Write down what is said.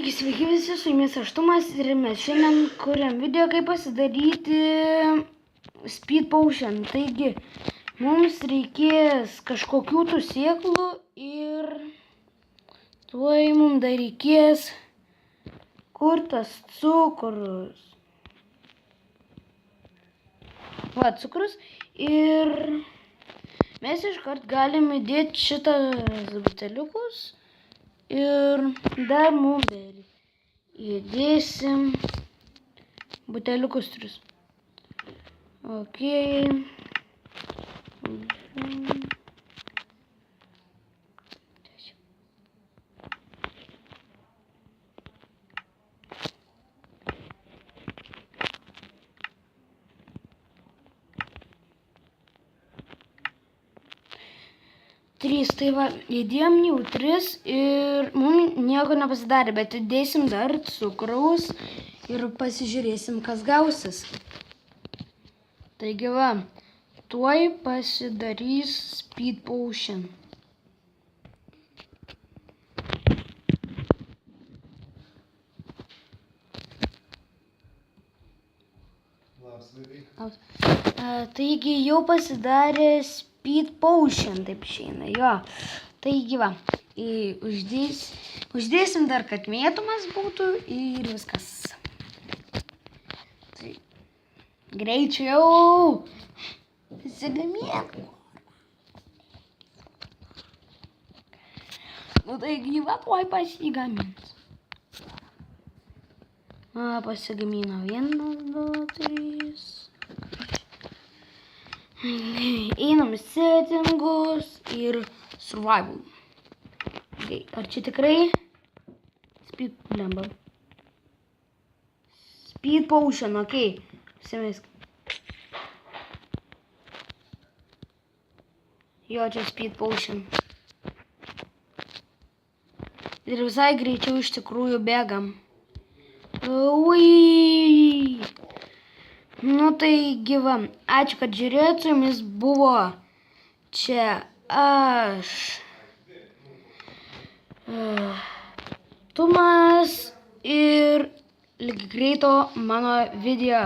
Taigi sveiki visi, su jumis aš Tomas ir mes šiandien kuriam video, kaip pasidaryti Speed Potion. Taigi mums reikės kažkokių tų sėklų ir tuoj mums dar reikės kur tas cukrus. Va, cukrus ir mes iškart galime įdėti šitas buteliukus. Ir dar mums įdėsim buteliukus 3. Ok. Trys, tai va, įdėjom jau 3 ir mums nieko nepasidarė, bet įdėsim dar cukraus ir pasižiūrėsim, kas gausis. Taigi va, tuoj pasidarys Speed Potion. Taigi jau pasidarė Speed Potion, taip išeina, jo. Taigi va, uždėsim dar, kad mėtomas būtų ir viskas. Tai greičiau pasigamėk. Nu taigi va, tuoj pasigamins. Pasigamino 1, 2, 3. Einam į settingus ir survival. Okay. Ar čia tikrai Speed Potion, ok. Simesk. Jo, čia Speed Potion. Ir visai greičiau iš tikrųjų bėgam. Ui. Nu tai gyva, ačiū, kad žiūrėjot, su jumis buvo čia aš, Tomas ir lyg greito mano video.